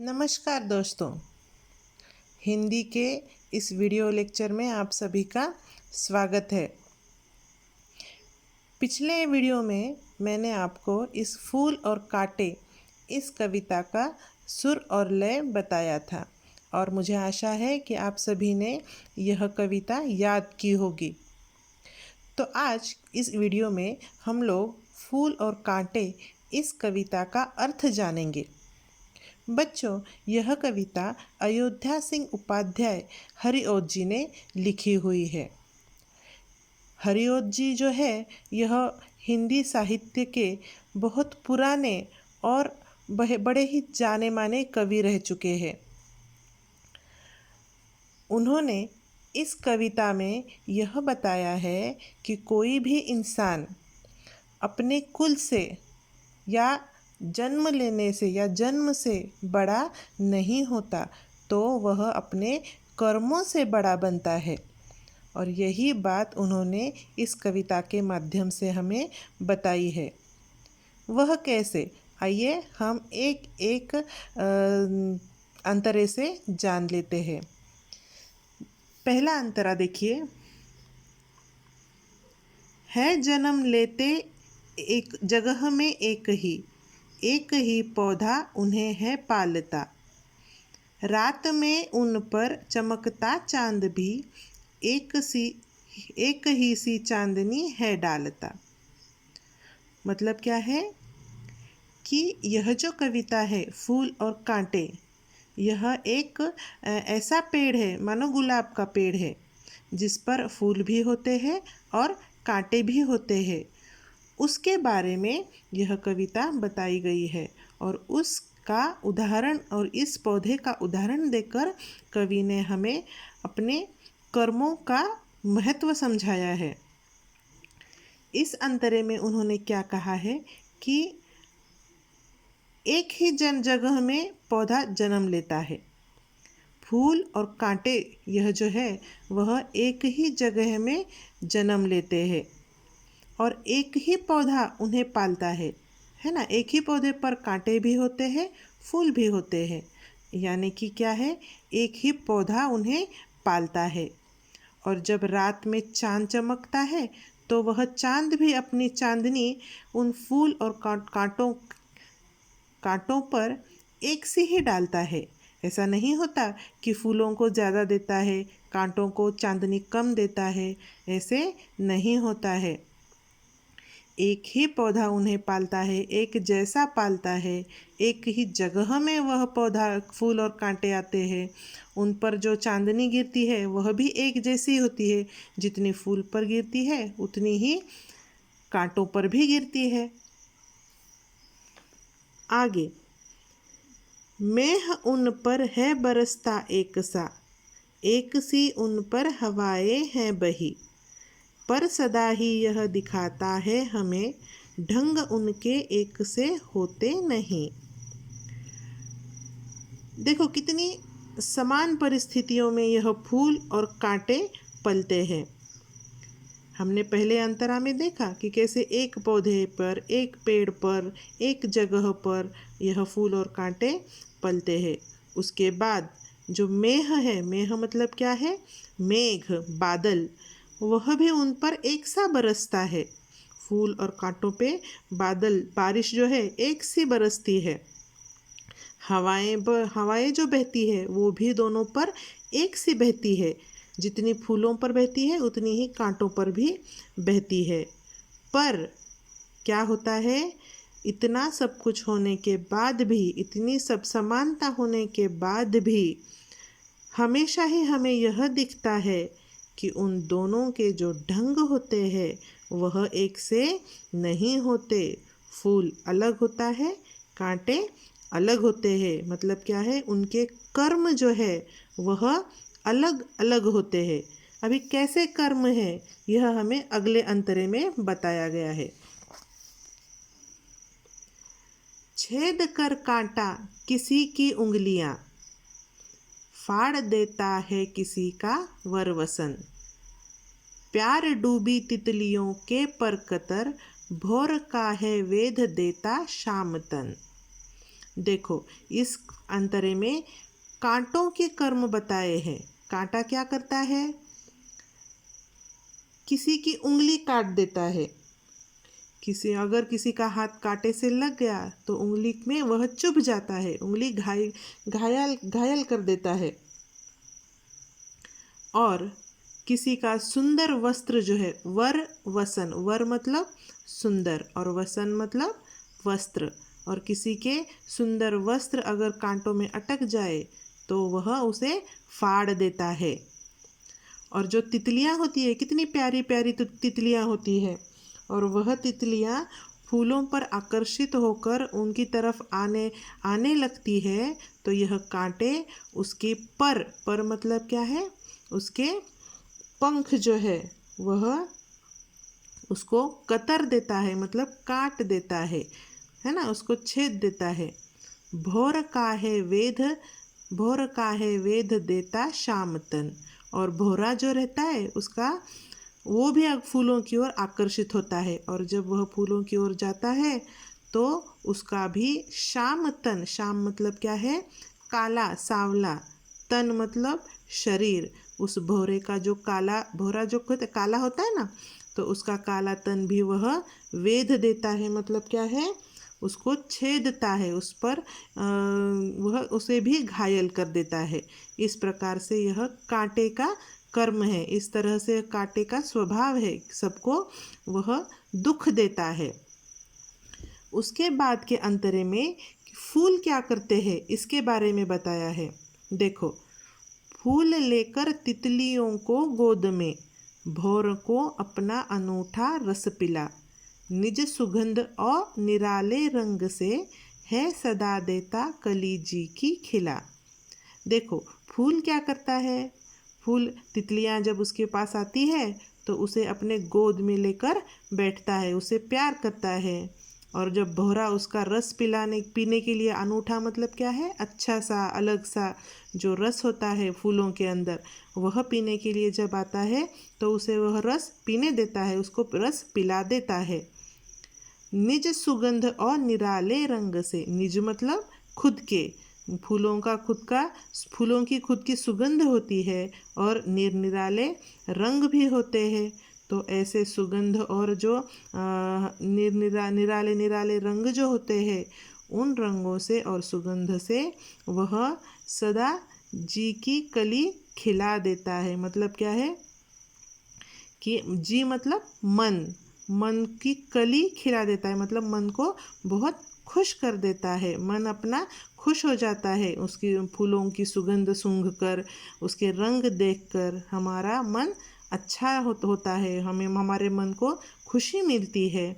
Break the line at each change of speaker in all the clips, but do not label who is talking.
नमस्कार दोस्तों। हिंदी के इस वीडियो लेक्चर में आप सभी का स्वागत है। पिछले वीडियो में मैंने आपको इस फूल और कांटे इस कविता का सुर और लय बताया था और मुझे आशा है कि आप सभी ने यह कविता याद की होगी। तो आज इस वीडियो में हम लोग फूल और कांटे इस कविता का अर्थ जानेंगे। बच्चों, यह कविता अयोध्या सिंह उपाध्याय हरिओत जी ने लिखी हुई है। हरिओत जी जो है यह हिंदी साहित्य के बहुत पुराने और बड़े ही जाने माने कवि रह चुके हैं। उन्होंने इस कविता में यह बताया है कि कोई भी इंसान अपने कुल से या जन्म लेने से या जन्म से बड़ा नहीं होता, तो वह अपने कर्मों से बड़ा बनता है। और यही बात उन्होंने इस कविता के माध्यम से हमें बताई है। वह कैसे, आइए हम एक एक अंतरे से जान लेते हैं। पहला अंतरा देखिए, है जन्म लेते एक जगह में एक ही पौधा उन्हें है पालता। रात में उन पर चमकता चांद भी एक ही सी चांदनी है डालता। मतलब क्या है कि यह जो कविता है फूल और कांटे, यह एक ऐसा पेड़ है मानो गुलाब का पेड़ है जिस पर फूल भी होते हैं और कांटे भी होते हैं। उसके बारे में यह कविता बताई गई है और उसका उदाहरण और इस पौधे का उदाहरण देकर कवि ने हमें अपने कर्मों का महत्व समझाया है। इस अंतरे में उन्होंने क्या कहा है कि एक ही जगह में पौधा जन्म लेता है। फूल और कांटे यह जो है वह एक ही जगह में जन्म लेते हैं और एक ही पौधा उन्हें पालता है ना। एक ही पौधे पर कांटे भी होते हैं, फूल भी होते हैं, यानी कि क्या है, एक ही पौधा उन्हें पालता है। और जब रात में चांद चमकता है तो वह चांद भी अपनी चांदनी उन फूल और कांटों पर एक सी ही डालता है। ऐसा नहीं होता कि फूलों को ज़्यादा देता है, कांटों को चांदनी कम देता है, ऐसे नहीं होता है। एक ही पौधा उन्हें पालता है, एक जैसा पालता है। एक ही जगह में वह पौधा फूल और कांटे आते हैं। उन पर जो चांदनी गिरती है वह भी एक जैसी होती है। जितनी फूल पर गिरती है उतनी ही कांटों पर भी गिरती है। आगे, मेह उन पर है बरसता एक सा, एक सी उन पर हवाएं हैं बही। पर सदा ही यह दिखाता है हमें, ढंग उनके एक से होते नहीं। देखो कितनी समान परिस्थितियों में यह फूल और कांटे पलते हैं। हमने पहले अंतरा में देखा कि कैसे एक पौधे पर, एक पेड़ पर, एक जगह पर यह फूल और कांटे पलते हैं। उसके बाद जो मेह है, मेह मतलब क्या है, मेघ, बादल, वह भी उन पर एक सा बरसता है। फूल और कांटों पे बादल, बारिश जो है एक सी बरसती है। हवाएं जो बहती है वो भी दोनों पर एक सी बहती है। जितनी फूलों पर बहती है उतनी ही कांटों पर भी बहती है। पर क्या होता है, इतना सब कुछ होने के बाद भी, इतनी सब समानता होने के बाद भी हमेशा ही हमें यह दिखता है कि उन दोनों के जो ढंग होते हैं वह एक से नहीं होते। फूल अलग होता है, कांटे अलग होते हैं। मतलब क्या है, उनके कर्म जो है वह अलग अलग होते हैं। अभी कैसे कर्म है यह हमें अगले अंतरे में बताया गया है। छेद कर कांटा किसी की उंगलियां, फाड़ देता है किसी का वरवसन। प्यार डूबी तितलियों के पर कतर, भोर का है वेध देता शाम तन। देखो, इस अंतरे में कांटों के कर्म बताए हैं। कांटा क्या करता है? किसी की उंगली काट देता है। अगर किसी का हाथ कांटे से लग गया तो उंगली में वह चुभ जाता है, उंगली घायल घायल कर देता है। और किसी का सुंदर वस्त्र जो है, वसन, वर मतलब सुंदर और वसन मतलब वस्त्र, और किसी के सुंदर वस्त्र अगर कांटों में अटक जाए तो वह उसे फाड़ देता है। और जो तितलियां होती है, कितनी प्यारी प्यारी तितलियां होती है, और वह तितलियां फूलों पर आकर्षित होकर उनकी तरफ आने आने लगती है, तो यह कांटे उसके पर मतलब क्या है? उसके पंख जो है वह उसको कतर देता है, मतलब काट देता है ना, उसको छेद देता है। भोर काहे वेद देता शाम तन। और भोरा जो रहता है उसका, वो भी फूलों की ओर आकर्षित होता है, और जब वह फूलों की ओर जाता है तो उसका भी शाम तन, शाम मतलब क्या है? काला, सांवला, तन मतलब शरीर। उस भोरे का जो काला, भोरा जो काला होता है ना, तो उसका काला तन भी वह वेध देता है, मतलब क्या है? उसको छेदता है, उस पर वह उसे भी घायल कर देता है। इस प्रकार से यह कांटे का कर्म है, इस तरह से कांटे का स्वभाव है, सबको वह दुख देता है। उसके बाद के अंतरे में फूल क्या करते हैं इसके बारे में बताया है। देखो, फूल लेकर तितलियों को गोद में, भोर को अपना अनूठा रस पिला, निज सुगंध और निराले रंग से है सदा देता कली जी की खिला। देखो, फूल क्या करता है? फूल, तितलियां जब उसके पास आती है तो उसे अपने गोद में लेकर बैठता है, उसे प्यार करता है। और जब भौरा उसका रस पीने के लिए, अनूठा मतलब क्या है? अच्छा सा, अलग सा जो रस होता है फूलों के अंदर, वह पीने के लिए जब आता है तो उसे वह रस पीने देता है, उसको रस पिला देता है। निज सुगंध और निराले रंग से, निज मतलब खुद के, फूलों की खुद की सुगंध होती है, और निराले रंग भी होते हैं। तो ऐसे सुगंध और जो निराले निराले रंग जो होते हैं, उन रंगों से और सुगंध से वह सदा जी की कली खिला देता है। मतलब क्या है कि जी मतलब मन की कली खिला देता है, मतलब मन को बहुत खुश कर देता है, मन अपना खुश हो जाता है उसकी फूलों की सुगंध सूंघ कर, उसके रंग देखकर हमारा मन अच्छा होता है, हमें हमारे मन को खुशी मिलती है।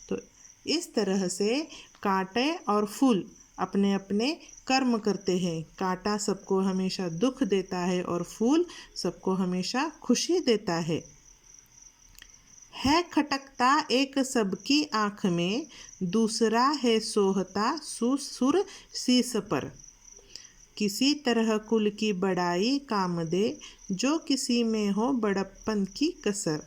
तो इस तरह से कांटे और फूल अपने अपने कर्म करते हैं। कांटा सबको हमेशा दुख देता है और फूल सबको हमेशा खुशी देता है खटकता एक सबकी आँख में, दूसरा है सोहता सुर शीस पर। किसी तरह कुल की बड़ाई काम दे, जो किसी में हो बड़प्पन की कसर।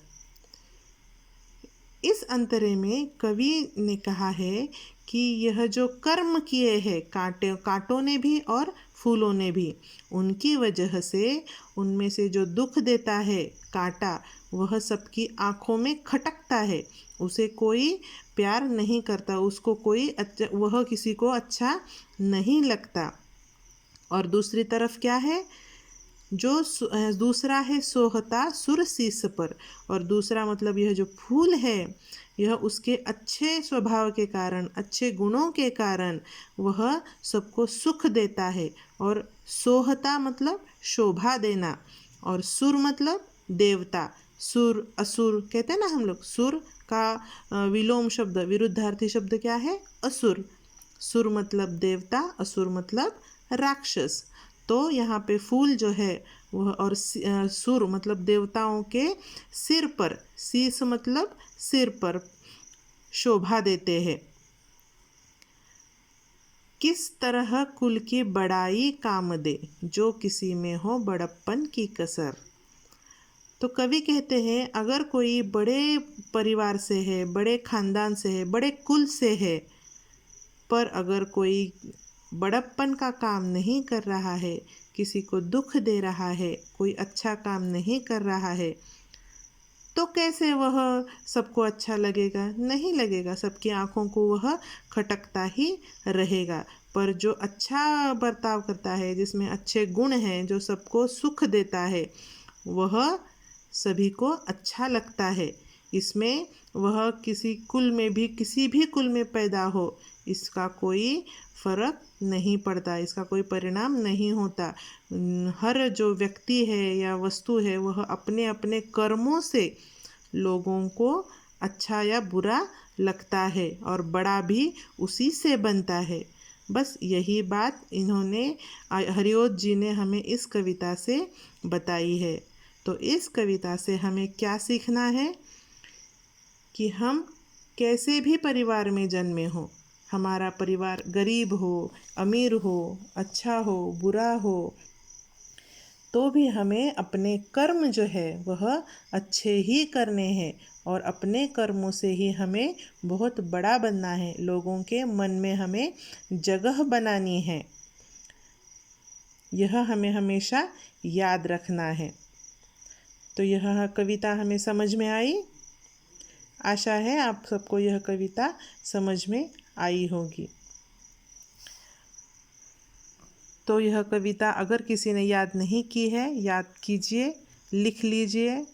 इस अंतरे में कवि ने कहा है कि यह जो कर्म किए हैं कांटों ने भी और फूलों ने भी, उनकी वजह से उनमें से जो दुख देता है कांटा, वह सबकी आँखों में खटकता है, उसे कोई प्यार नहीं करता, उसको कोई अच्छा, वह किसी को अच्छा नहीं लगता। और दूसरी तरफ क्या है? दूसरा है सोहता सुर शीस पर। और दूसरा मतलब यह जो फूल है, यह उसके अच्छे स्वभाव के कारण, अच्छे गुणों के कारण वह सबको सुख देता है। और सोहता मतलब शोभा देना, और सुर मतलब देवता। सुर असुर कहते हैं ना हम लोग, सुर का विलोम शब्द, विरुद्धार्थी शब्द क्या है? असुर। सुर मतलब देवता, असुर मतलब राक्षस। तो यहाँ पे फूल जो है वह, और सुर मतलब देवताओं के सिर पर, शीस मतलब सिर पर शोभा देते हैं। किस तरह कुल की बड़ाई काम दे, जो किसी में हो बड़प्पन की कसर। तो कवि कहते हैं, अगर कोई बड़े परिवार से है, बड़े खानदान से है, बड़े कुल से है, पर अगर कोई बड़प्पन का काम नहीं कर रहा है, किसी को दुख दे रहा है, कोई अच्छा काम नहीं कर रहा है, तो कैसे वह सबको अच्छा लगेगा? नहीं लगेगा। सबकी आंखों को वह खटकता ही रहेगा। पर जो अच्छा बर्ताव करता है, जिसमें अच्छे गुण हैं, जो सबको सुख देता है, वह सभी को अच्छा लगता है। इसमें वह किसी कुल में भी, किसी भी कुल में पैदा हो, इसका कोई फर्क नहीं पड़ता, इसका कोई परिणाम नहीं होता। हर जो व्यक्ति है या वस्तु है, वह अपने अपने कर्मों से लोगों को अच्छा या बुरा लगता है, और बड़ा भी उसी से बनता है। बस यही बात इन्होंने, हरिओत जी ने हमें इस कविता से बताई है। तो इस कविता से हमें क्या सीखना है कि हम कैसे भी परिवार में जन्मे हो, हमारा परिवार गरीब हो, अमीर हो, अच्छा हो, बुरा हो, तो भी हमें अपने कर्म जो है वह अच्छे ही करने हैं, और अपने कर्मों से ही हमें बहुत बड़ा बनना है, लोगों के मन में हमें जगह बनानी है। यह हमें हमेशा याद रखना है। तो यह कविता हमें समझ में आई। आशा है आप सबको यह कविता समझ में आई होगी। तो यह कविता अगर किसी ने याद नहीं की है, याद कीजिए, लिख लीजिए,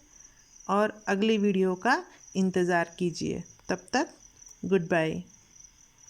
और अगली वीडियो का इंतज़ार कीजिए। तब तक गुड बाय।